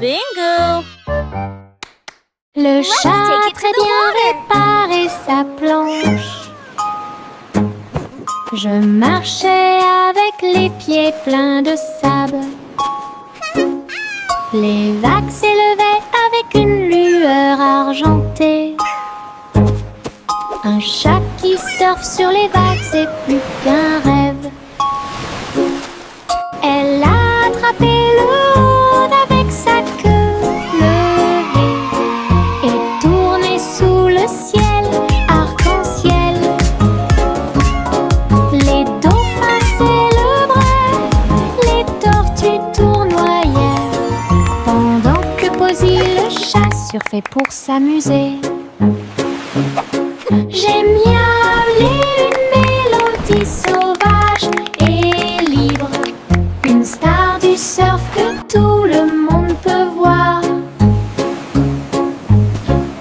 Bingo! Le chat a très bien réparé sa planche. Je marchais avec les pieds pleins de sable. Les vagues s'élevaient avec une lueur argentée. Un chat qui surfe sur les vagues, c'est plus qu'un rêve. Elle a attrapé le monde avec sa queue levée et tourné sous le ciel arc-en-ciel. Les dauphins célébraient, les tortues tournoyaient, pendant que Posy le chat surfait pour s'amuser. J'aime miauler une mélodie sauvage et libre, une star du surf que tout le monde peut voir.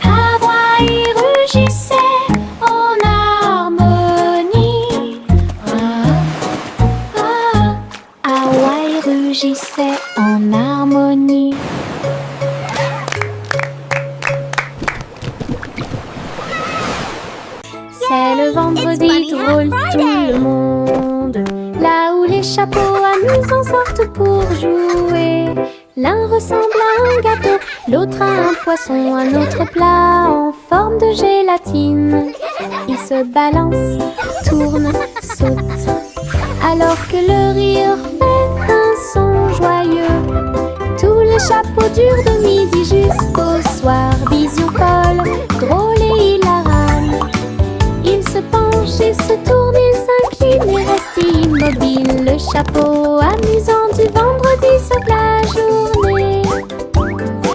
Hawaï rugissait en harmonie. Hawaï rugissait en harmonie. C'est le vendredi drôle tout le monde, là où les chapeaux amusants sortent pour jouer. L'un ressemble à un gâteau, l'autre à un poisson, un autre plat en forme de gélatine. Ils se balancent, tournent, sautent, alors que le rire fait un son joyeux. Tous les chapeaux durent de midi jusqu'au soir. Vision folle, drôle et hilarante. Il se penche et se tourne, il s'incline et reste immobile. Le chapeau amusant du vendredi sauve la journée.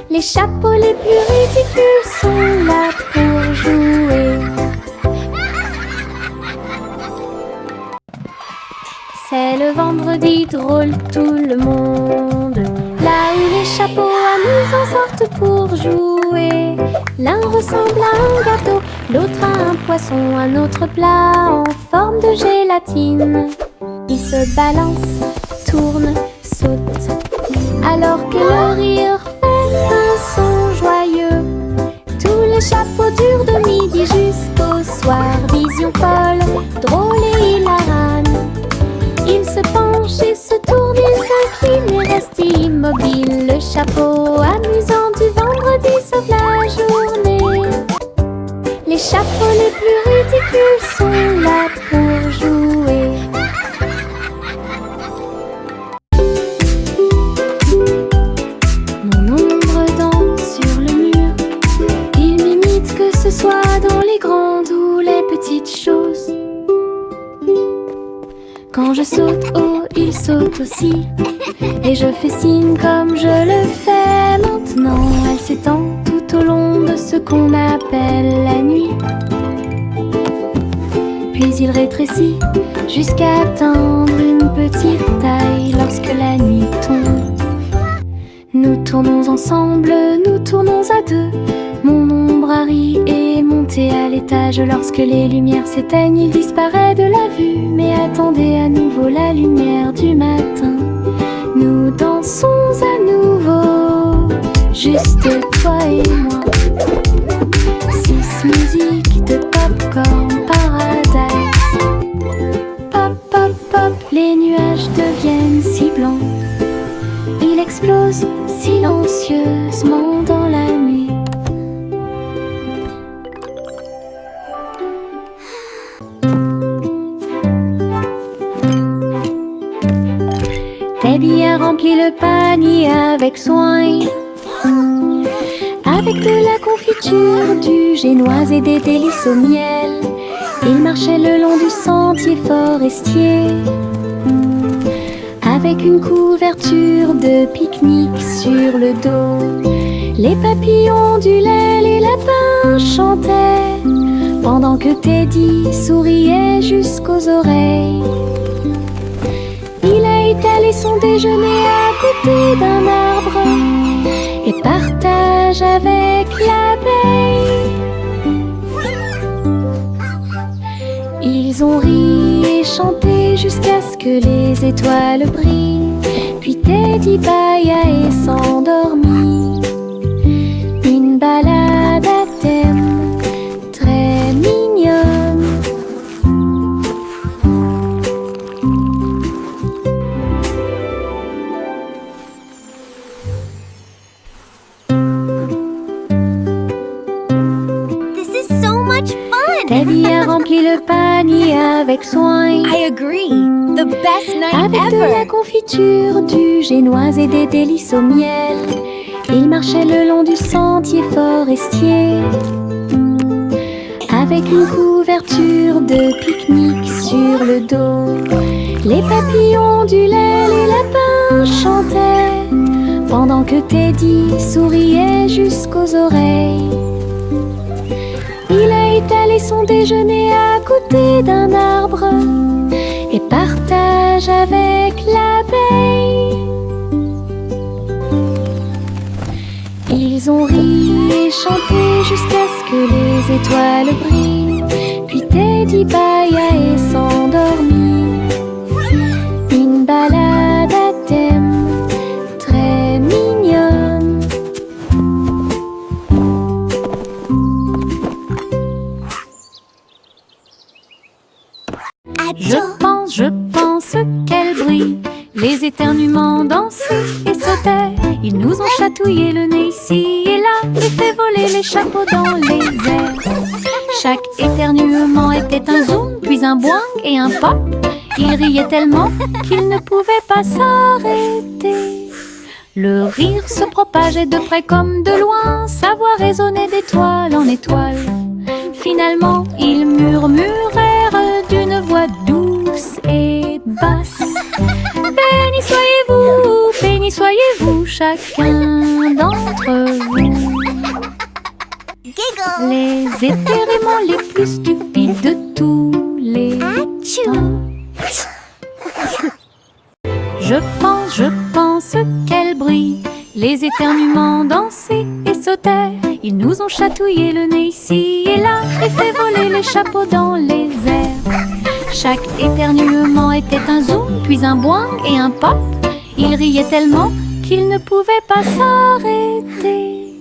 Les chapeaux les plus ridicules sont là pour jouer. C'est le vendredi drôle tout le monde, là où les chapeaux amusants sortent pour jouer. L'un ressemble à un gâteau, l'autre à un poisson, un autre plat en forme de gélatine. Ils se balancent, tournent, sautent, alors que le rire fait un son joyeux. Tous les chapeaux durent de midi jusqu'au soir. Vision folle, drôle et hilarante. Il se penche et se tourne, il s'incline et reste immobile. Le chapeau amusant du vendredi sauve la journée. Les chapeaux les plus ridicules sont là pour jouer. Mon ombre danse sur le mur. Il m'imite que ce soit dans les grandes ou les petites choses. Quand je saute haut, il saute aussi. Et je fais signe comme je le fais maintenant. Elle s'étend tout au long de ce qu'on appelle la nuit. Puis il rétrécit jusqu'à atteindre une petite taille lorsque la nuit tombe. Nous tournons ensemble, nous tournons à deux. Mon ombre Harry est monté à l'étage. Lorsque les lumières s'éteignent, il disparaît de la vue. Mais attendez à nouveau la lumière du matin. Nous dansons à nouveau, juste toi et moi. 6 musiques de Popcorn Paradise. Pop, pop, pop, les nuages deviennent si blancs. Il explose silencieusement dans la nuit. Teddy a rempli le panier avec soin, avec de la confiture, du génoise et des délices au miel. Il marchait le long du sentier forestier, avec une couverture de pique-nique sur le dos. Les papillons ondulaient, les lapins chantaient, pendant que Teddy souriait jusqu'aux oreilles. Il a étalé son déjeuner à côté d'un arbre et partage avec l'abeille. Ils ont ri et chanté jusqu'à ce que les étoiles brillent. Puis Teddy bâilla et s'endormit. remplit le panier avec soin. I agree. The best night Avec de la ever. confiture, du génoise et des délices au miel, il marchait le long du sentier forestier, avec une couverture de pique-nique sur le dos. Les papillons du lait, les lapins chantaient, pendant que Teddy souriait jusqu'aux oreilles. Il a étalé son déjeuner à côté d'un arbre et partage avec l'abeille. Ils ont ri et chanté jusqu'à ce que les étoiles brillent. Puis Teddy bâilla et s'endormit. Une balade à thème très mignonne. Je pense qu'elle brille. Les éternuements dansaient et sautaient. Ils nous ont chatouillé le nez ici et là et fait voler les chapeaux dans les airs. Chaque éternuement était un zoom, puis un boing et un pop. Ils riaient tellement qu'ils ne pouvaient pas s'arrêter. Le rire se propageait de près comme de loin, sa voix résonnait d'étoile en étoile. Finalement, ils murmurèrent d'une voix douce et basse. Béni soyez-vous, chacun d'entre vous. Giggle. Les éternuements les plus stupides de tous les temps. Je pense qu'elle brille. Les éternuements dansaient et sautaient. Ils nous ont chatouillé le nez ici et là et fait voler les chapeaux dans les airs. Chaque éternuement était un zoom, puis un boing et un pop. Ils riaient tellement qu'ils ne pouvaient pas s'arrêter.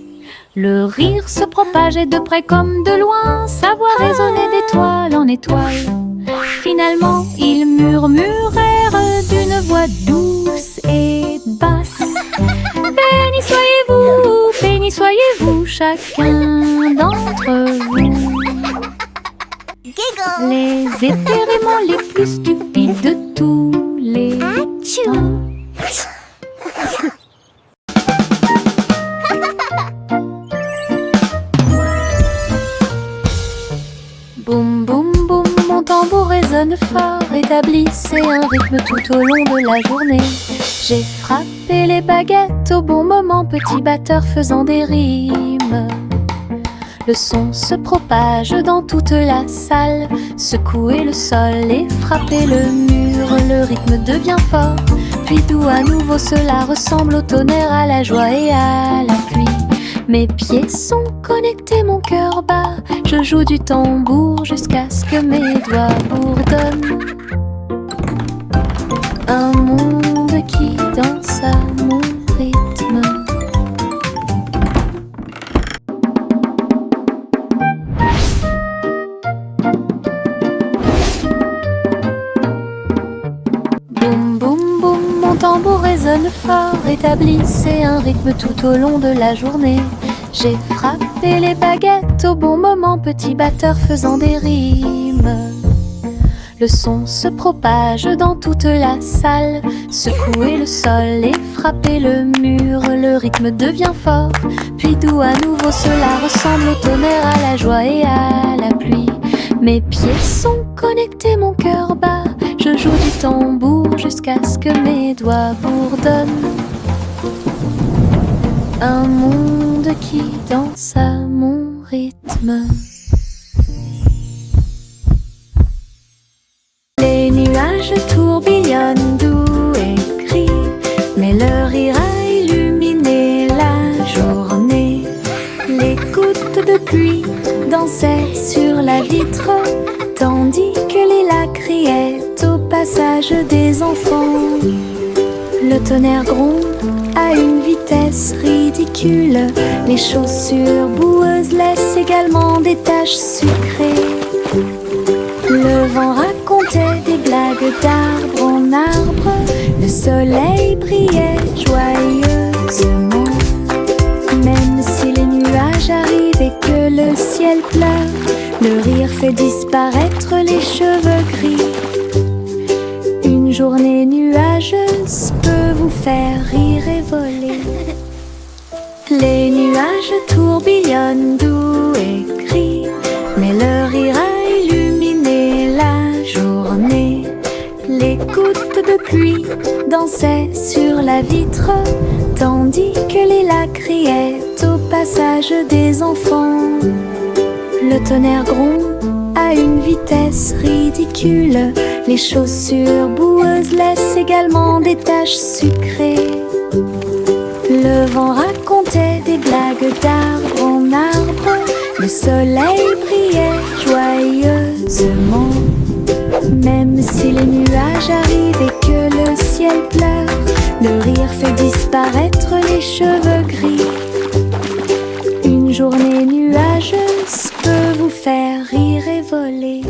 Le rire se propageait de près comme de loin, sa voix résonnait d'étoile en étoile. Finalement, ils murmurèrent d'une voix douce et basse. Béni soyez-vous, chacun d'entre vous. Giggle. Les éternuements les plus stupides de tous les temps. Boum boum boum, mon tambour résonne fort, établissez un rythme tout au long de la journée. J'ai frappé les baguettes au bon moment, petit batteur faisant des rimes. Le son se propage dans toute la salle, secouez le sol et frappez le mur. Le rythme devient fort, puis doux à nouveau, cela ressemble au tonnerre, à la joie et à la pluie. Mes pieds sont connectés, mon cœur bat, je joue du tambour jusqu'à ce que mes doigts bourdonnent. Un monde qui danse à mon rythme. Boum boum boum, mon tambour résonne fort, établissez un rythme tout au long de la journée. J'ai frappé les baguettes au bon moment, petit batteur faisant des rimes. Le son se propage dans toute la salle, secouez le sol et frappez le mur. Le rythme devient fort, puis doux à nouveau, cela ressemble au tonnerre, à la joie et à la pluie. Mes pieds sont connectés, mon cœur bat, je joue du tambour jusqu'à ce que mes doigts bourdonnent. Un monde qui danse à mon rythme. Les nuages tourbillonnent doux et gris, mais leur rire a illuminé la journée. Les gouttes de pluie dansaient sur la vitre, tandis que les lacs riaient au passage des enfants. Le tonnerre gronde à une vitesse ridicule, les chaussures boueuses laissent également des taches sucrées. Le vent racontait des blagues d'arbre en arbre, le soleil brillait joyeusement. Même si les nuages arrivent et que le ciel pleure, le rire fait disparaître tourbillonnent doux et crient, mais leur rire a illuminé la journée. Les gouttes de pluie dansaient sur la vitre, tandis que les lacs criaient au passage des enfants. Le tonnerre gronde à une vitesse ridicule. Les chaussures boueuses laissent également des taches sucrées. Le vent racontait des blagues d'arbre en arbre. Le soleil brillait joyeusement. Même si les nuages arrivent et que le ciel pleure, le rire fait disparaître les cheveux gris. Une journée nuageuse peut vous faire rire et voler.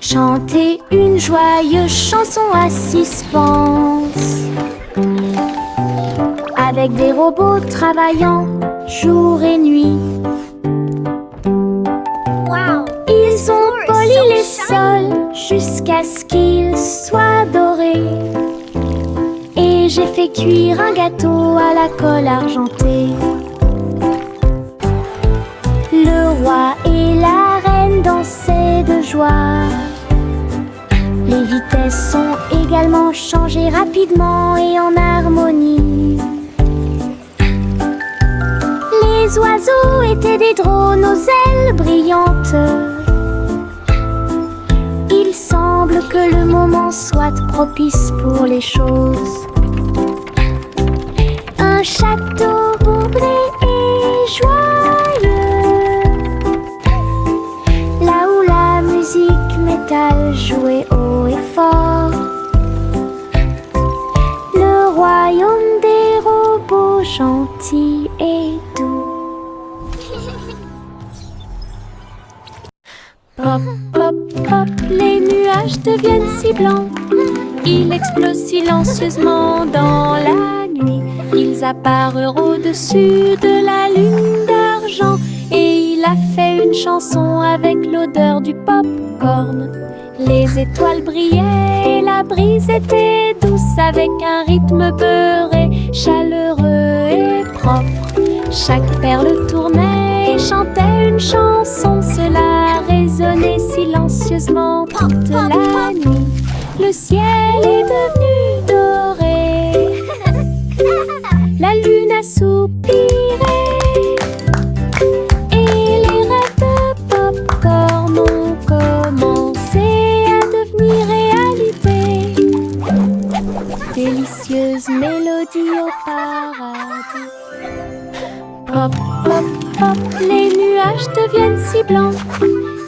Chanter une joyeuse chanson à suspense, avec des robots travaillant jour et nuit. Ils ont poli les sols jusqu'à ce qu'ils soient dorés. Et j'ai fait cuire un gâteau à la colle argentée. Le roi et la reine dansaient de joie. Les vitesses sont également changées rapidement et en harmonie. Les oiseaux étaient des drones aux ailes brillantes. Il semble que le moment soit propice pour les choses. Un château bourré et joyeux, là où la musique métal jouait haut et fort. Le royaume des robots gentils et doux. Pop, pop, pop, les nuages deviennent si blancs. Ils explosent silencieusement dans la nuit. Ils apparurent au-dessus de la lune d'argent. Et il a fait une chanson avec l'odeur du pop-corn. Les étoiles brillaient et la brise était douce, avec un rythme beurré, chaleureux et propre. Chaque perle tournait et chantait une chanson. Cela résonnait silencieusement toute la nuit. Le ciel est devenu doré. La lune a soupiré. Et les rêves de pop-corn ont commencé à devenir réalité. Délicieuse mélodie au paradis. Pop, pop, pop, les nuages deviennent si blancs.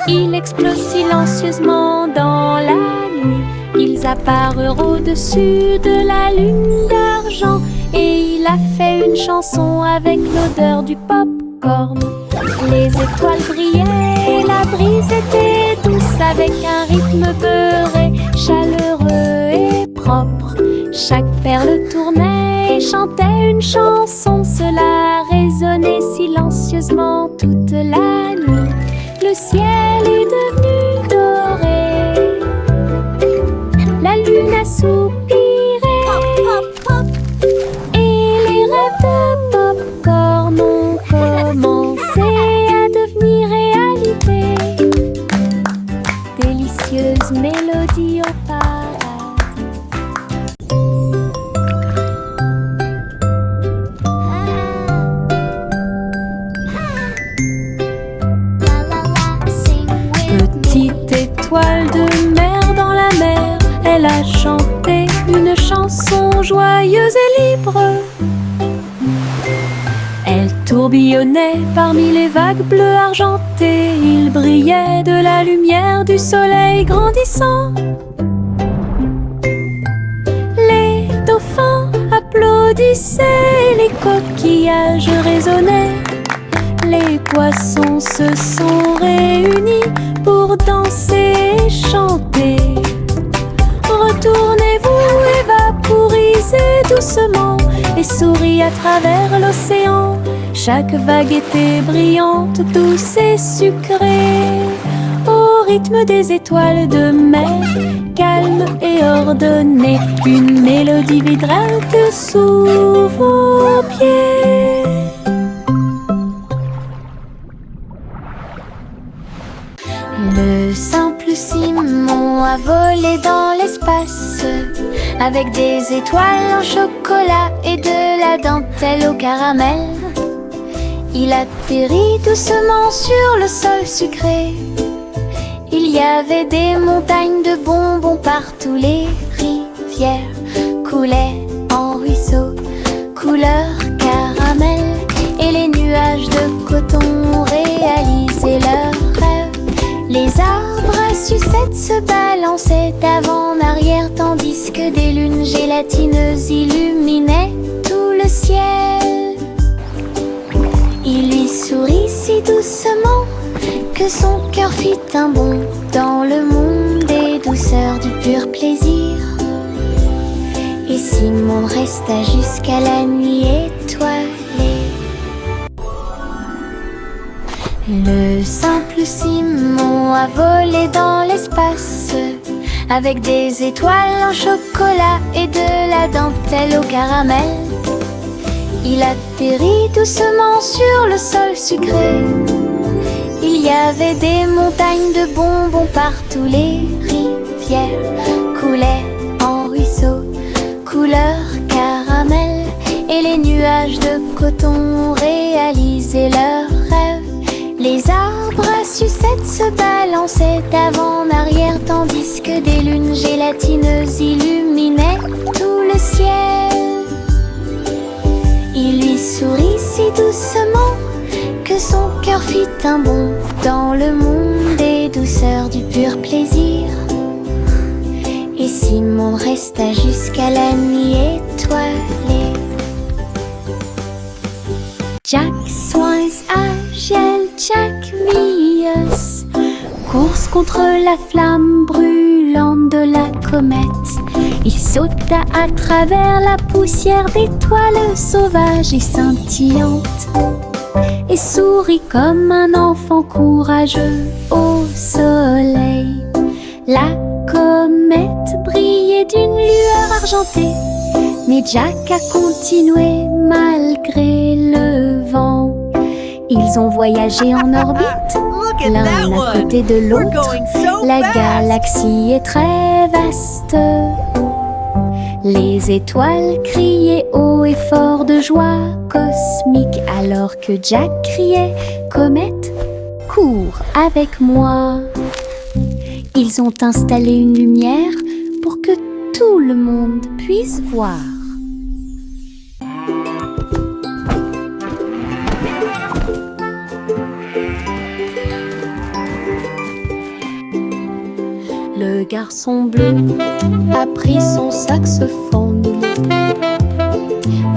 Ils explosent silencieusement dans la nuit. Ils apparurent au-dessus de la lune d'argent. Et il a fait une chanson avec l'odeur du pop-corn. Les étoiles brillaient et la brise était douce, avec un rythme beurré, chaleureux et propre. Chaque perle tournait et chantait une chanson. Cela résonnait silencieusement toute la nuit. Le ciel est devenu doré. La lune a soupiré. Et les rêves de pop-corn ont commencé à devenir réalité. Délicieuse mélodie au paradis. Petite étoile de mer dans la mer, elle a chanté une chanson joyeuse et libre. Elle tourbillonnait parmi les vagues bleues argentées. Il brillait de la lumière du soleil grandissant. Les dauphins applaudissaient, les coquillages résonnaient. Les poissons se sont réunis pour danser et chanter. Retournez-vous et vaporisez doucement et souriez à travers l'océan. Chaque vague était brillante, douce et sucrée, au rythme des étoiles de mer calme et ordonnée. Une mélodie vibrante sous vos pieds. Le simple Simon a volé dans l'espace avec des étoiles en chocolat et de la dentelle au caramel. Il atterrit doucement sur le sol sucré. Il y avait des montagnes de bonbons partout. Les rivières coulaient en ruisseaux couleur caramel. Et les nuages de coton réalisaient leurs rêves. Les arbres à sucettes se balançaient d'avant en arrière, tandis que des lunes gélatineuses illuminaient tout le ciel. Il lui sourit si doucement que son cœur fit un bond dans le monde des douceurs du pur plaisir. Et Simon resta jusqu'à la nuit étoilée. Le simple Simon a volé dans l'espace avec des étoiles en chocolat et de la dentelle au caramel. Il atterrit doucement sur le sol sucré. Il y avait des montagnes de bonbons partout. Les rivières coulaient en ruisseaux couleur caramel. Et les nuages de coton réalisaient leurs rêves. Les arbres à sucettes se balançaient d'avant en arrière, tandis que des lunes gélatineuses illuminaient tout le ciel. Il lui sourit si doucement que son cœur fit un bond dans le monde des douceurs du pur plaisir. Et Simon resta jusqu'à la nuit étoilée. Jack Swines agile, Jack Mius, course contre la flamme brûlante de la comète. Il sauta à travers la poussière d'étoiles sauvages et scintillantes et sourit comme un enfant courageux au soleil. La comète brillait d'une lueur argentée, mais Jack a continué malgré le vent. Ils ont voyagé en orbite, l'un à côté de l'autre. La galaxie est très vaste. Les étoiles criaient haut et fort de joie cosmique, alors que Jack criait « Comète, cours avec moi !» Ils ont installé une lumière pour que tout le monde puisse voir. Le garçon bleu a pris son saxophone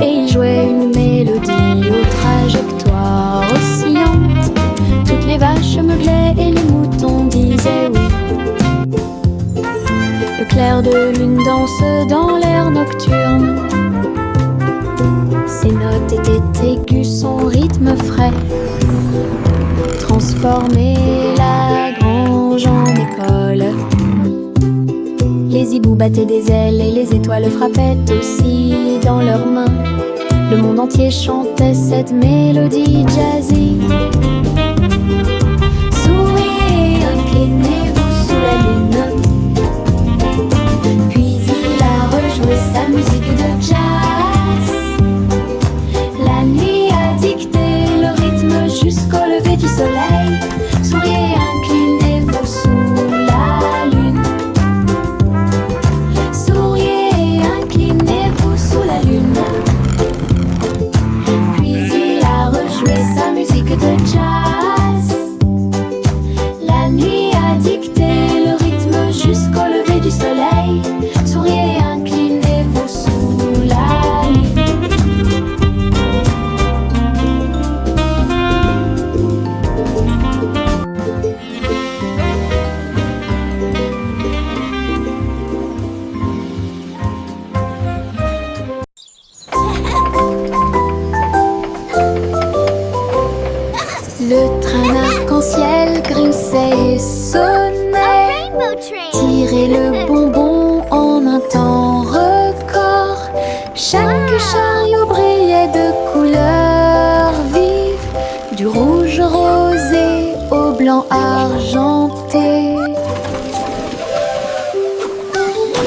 et il jouait une mélodie aux trajectoires oscillantes. Toutes les vaches meuglaient et les moutons disaient oui. Le clair de lune danse dans l'air nocturne. Ses notes étaient aiguës, son rythme frais transformait la grange en école. Les hiboux battaient des ailes et les étoiles frappaient aussi dans leurs mains. Le monde entier chantait cette mélodie jazzy. Souriez, inclinez-vous sous la lune. Puis il a rejoué sa musique de jazz. La nuit a dicté le rythme jusqu'au lever du soleil. Souriez, inclinez-vous sous la lune. Souriez, inclinez-vous sous la lune. Puis il a rejoué sa musique de jazz. La nuit a dicté le rythme jusqu'au lever du soleil. Souriez, inclinez-vous sous la lune. Le train arc-en-ciel grinçait et sonnait. Rainbow train. Tirez le bonbon argenté.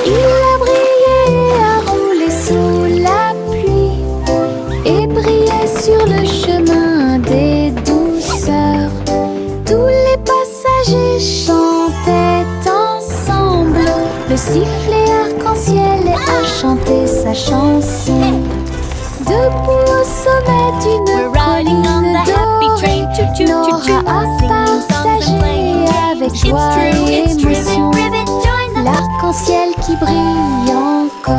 Il a brillé et a roulé sous la pluie et brillé sur le chemin des douceurs. Tous les passagers chantaient ensemble. Le sifflet arc-en-ciel a chanté sa chanson. Debout au sommet d'une colline dorée, Nora a partagé avec joie et émotion l'arc-en-ciel qui brille encore.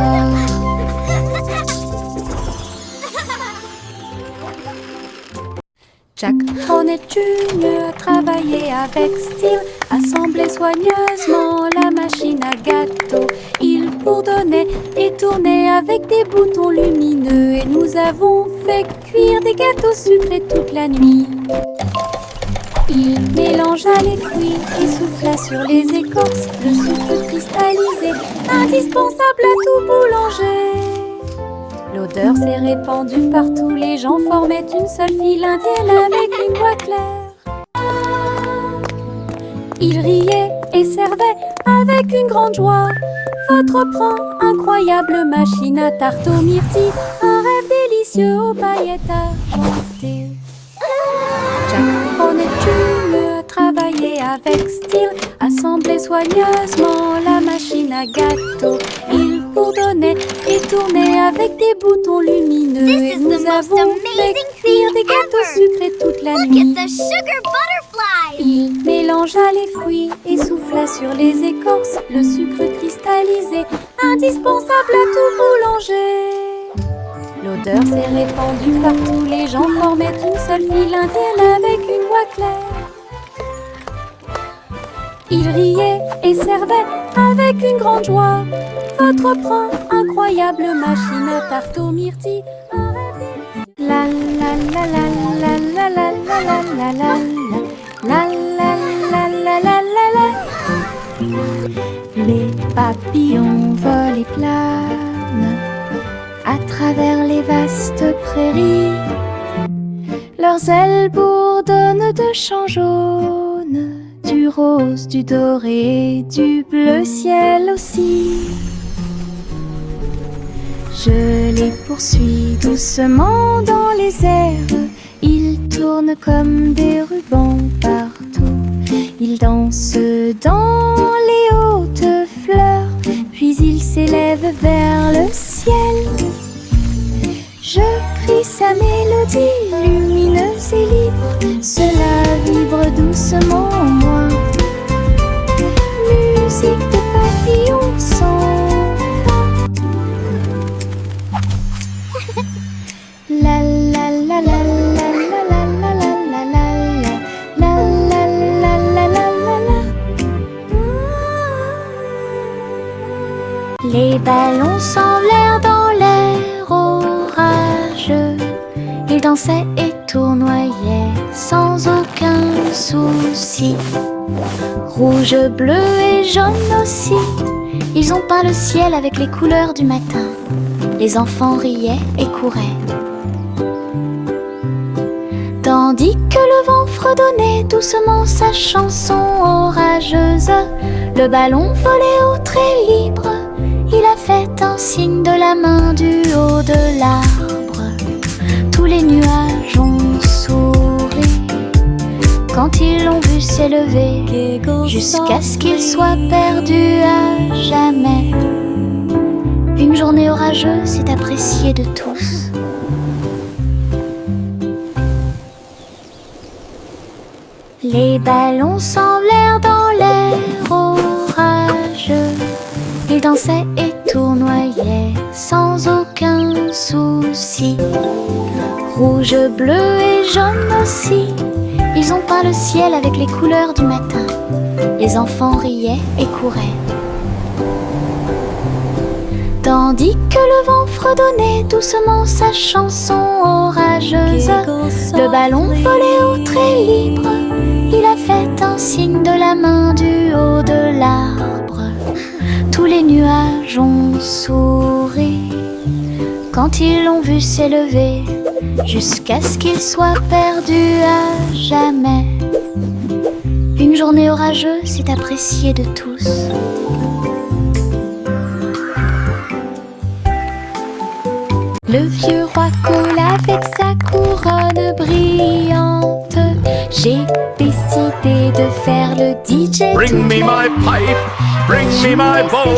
Jack, Ron et Junior a travaillé avec style, assemblé soigneusement la machine à gâteau. Ils bourdonnaient et tournaient avec des boutons lumineux et nous avons fait cuire des gâteaux sucrés toute la nuit. Il mélangea les fruits et souffla sur les écorces le sucre cristallisé, indispensable à tout boulanger. L'odeur s'est répandue partout, les gens formaient une seule file indienne avec une voix claire. Ils riaient et servaient avec une grande joie. Votre pran, incroyable machine à tarte aux myrtilles, un rêve délicieux aux paillettes argentées. Jack, Ron et Junior a travaillé avec style, assemblé soigneusement la machine à gâteau. Ils bourdonnaient et tournaient avec des boutons lumineux et nous avons fait cuire des gâteaux sucrés toute la nuit. Il mélangea les fruits et souffla sur les écorces le sucre cristallisé, indispensable à tout boulanger. L'odeur s'est répandue partout, les gens formaient une seule file indienne avec une voix claire. Ils riaient et servaient avec une grande joie. Votre pran, incroyable machine à tarte aux myrtilles, un rêve délicieux. La la la la la la la la la la la la la la la la. Les papillons volent et planent à travers les vastes prairies. Leurs ailes bourdonnent de chants jaunes, du rose, du doré, du bleu ciel aussi. Je les poursuis doucement dans les airs. Ils tournent comme des rubans partout. Ils dansent dans les hautes fleurs, puis ils s'élèvent vers le ciel. Je crie sa mélodie lumineuse et libre. Cela vibre doucement en moi. Musique de papillons sans fin. La la la la la la la la la la la la la la la la. Les ballons s'envolèrent dans l'air orageux. Ils dansaient et tournoyaient sans aucun souci. Rouge, bleu et jaune aussi. Ils ont peint le ciel avec les couleurs du matin. Les enfants riaient et couraient. Tandis que le vent fredonnait doucement sa chanson orageuse, le ballon volait haut très libre. Il a fait un signe de la main du haut de l'arbre. Tous les nuages ont souri quand ils l'ont vu s'élever, jusqu'à ce qu'il soit perdu à jamais. Une journée orageuse est appréciée de tous. Les ballons s'envolèrent dans l'air orageux. Ils dansaient et tournoyaient sans aucun souci. Rouge, bleu et jaune aussi. Ils ont peint le ciel avec les couleurs du matin. Les enfants riaient et couraient. Tandis que le vent fredonnait doucement sa chanson orageuse, le ballon volait haut très libre. Il a fait un signe de la main du haut de l'arbre. Tous les nuages ont souri quand ils l'ont vu s'élever, jusqu'à ce qu'il soit perdu à jamais. Une Une journée orageuse est appréciée de tous. Le vieux roi coule avec sa couronne brillante. J'ai décidé de faire le DJ. Bring me my pipe, bring me my bowl,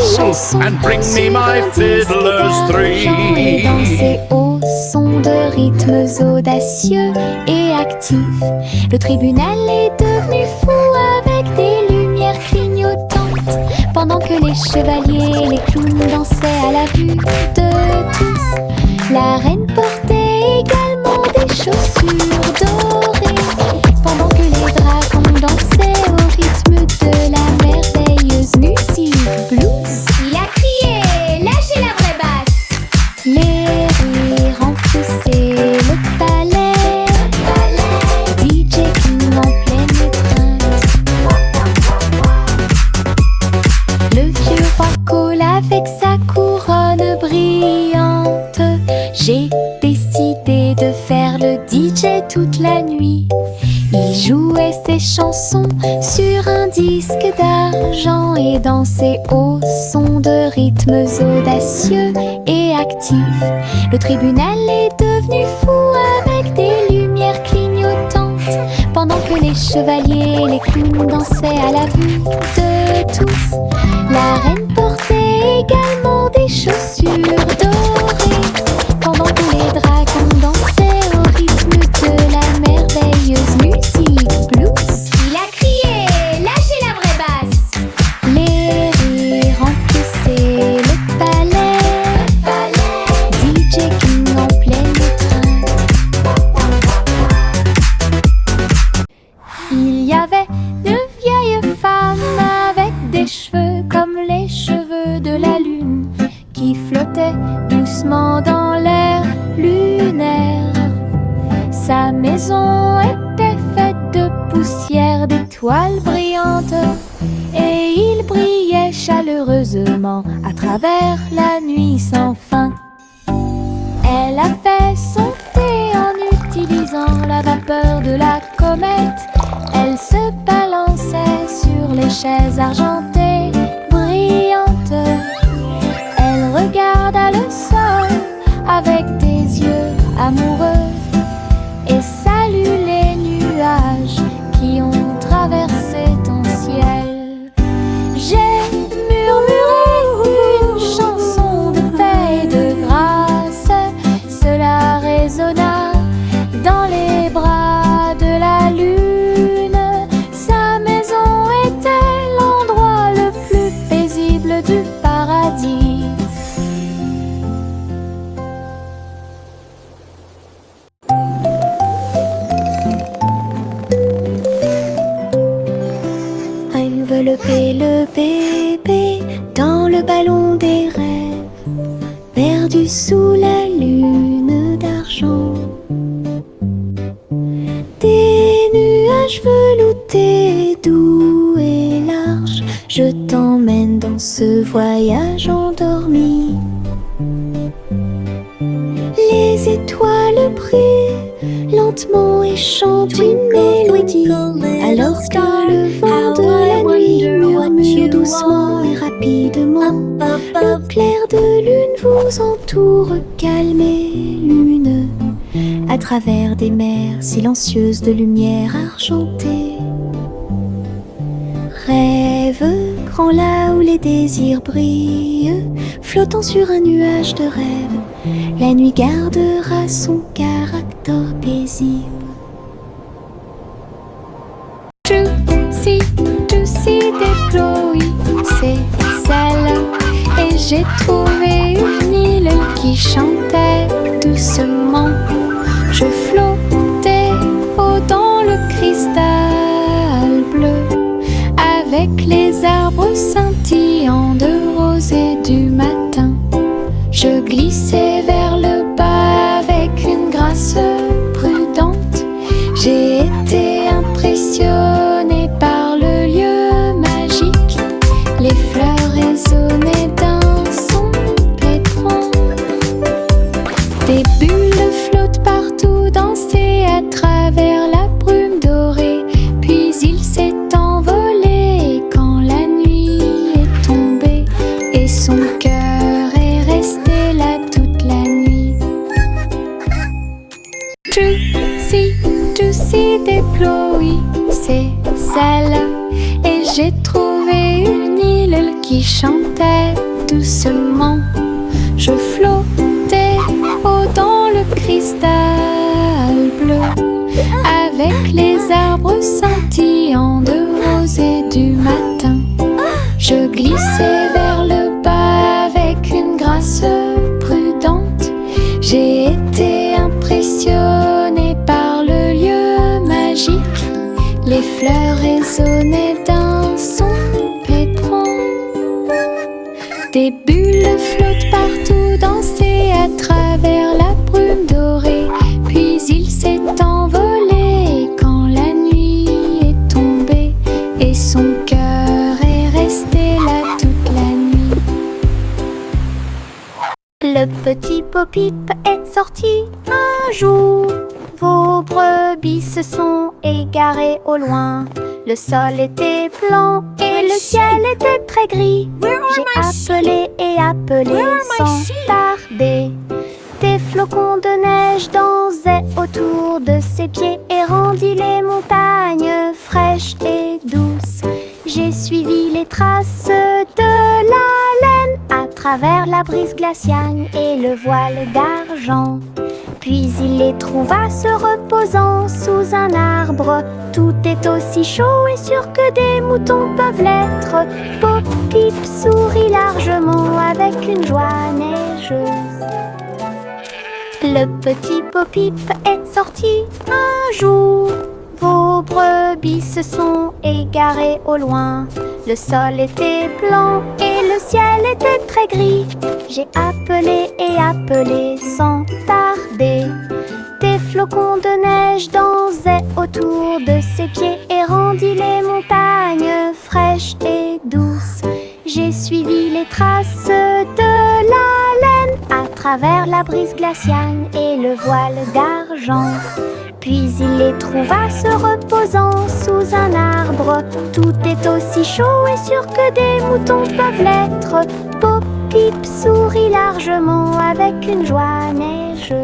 and bring me my fiddlers three. Et danser au son de rythmes audacieux et actifs. Le tribunal est devenu fou avec des lumières clignotantes, pendant que les chevaliers et les clowns dansaient à la vue de tous. La reine portait également des chaussures dorées, pendant que les dragons dansaient au rythme de la merveilleuse musique blues. Il a crié, lâchez la vraie basse. Les rires remplissaient le palais, DJ King en pleine étreinte. Le vieux roi coule avec sa couronne brillante. J'ai décidé de faire le DJ toute la nuit. Il jouait ses chansons sur un disque d'argent et dansait au son de rythmes audacieux et actifs. Le tribunal est devenu fou avec des lumières clignotantes, pendant que les chevaliers et les clowns dansaient à la vue de tous. La reine portait également des chaussures dorées, pendant que les dragons dansaient au rythme de la merveilleuse musique blues. Il a crié, lâchez la vraie basse. Les rires remplissaient le palais, DJ King en pleine étreinte. Il y avait de vieilles femmes avec des cheveux comme les cheveux de la lune, qui flottaient doucement dans l'air lunaire. Sa maison était faite de poussière d'étoiles brillantes, et il brillait chaleureusement à travers la nuit sans fin. Elle a fait son thé en utilisant la vapeur de la comète. Elle se balançait sur les chaises argentées brillantes. Elle regarda le sol avec des yeux amoureux et salue les nuages qui ont traversé ton ciel. J'ai murmuré une chanson de paix et de grâce. Cela résonna dans les bras de la lune. Sa maison était l'endroit le plus paisible du paradis. Envelopper le bébé dans le ballon des rêves, perdu sous la lune d'argent. Des nuages veloutés, doux et larges, je t'emmène dans ce voyage endormi. Les étoiles brillent lentement et chantent une mélodie, alors que le vent de la nuit murmure doucement et rapidement. Le clair de lune vous entoure, calme et lumineux, à travers des mers silencieuses de lumière argentée. Rêve grand là où les désirs brillent, flottant sur un nuage de rêve, la nuit gardera son caractère paisible. Juicy des Chloé, c'est celle. Et j'ai trouvé une île qui chantait doucement. Je flottais dans le cristal bleu, avec les arbres scintillants de rose et du matin. Je glissais vers le bas avec une grâce prudente. J'ai été impressionnée par le lieu magique. Les fleurs résonnaient d'un son pétrant. Chloé, c'est celle. Et j'ai trouvé une île qui chantait doucement. Je flottais haut dans le cristal bleu, avec les arbres scintillants de rosée du matin. Je glissais vers le bas avec une grâce prudente. J'ai été impressionnée par le lieu magique. Les fleurs résonnaient d'un son pétrant. Des bulles flottent partout, dansaient à travers la brume dorée. Puis il s'est envolé quand la nuit est tombée, et son cœur est resté là toute la nuit. Le petit Bo-Peep est sorti un jour. Vos brebis se sont égarées au loin. Le sol était blanc et le ciel était très gris. J'ai appelé et appelé sans tarder. Des flocons de neige dansaient autour de ses pieds et rendit les montagnes fraîches et douces. J'ai suivi les traces de la laine à travers la brise glaciale et le voile d'argent. Puis il les trouva se reposant sous un arbre. Tout est aussi chaud et sûr que des moutons peuvent l'être. Bo-Peep sourit largement avec une joie neigeuse. Le petit Bo-Peep est sorti un jour. Vos brebis se sont égarées au loin. Le sol était blanc et le ciel était très gris. J'ai appelé et appelé sans tarder. Des flocons de neige dansaient autour de ses pieds et rendit les montagnes fraîches et douces. J'ai suivi les traces de la laine à travers la brise glaciale et le voile d'argent. Puis il les trouva se reposant sous un arbre. Tout est aussi chaud et sûr que des moutons peuvent l'être. Bo-Peep sourit largement avec une joie neigeuse.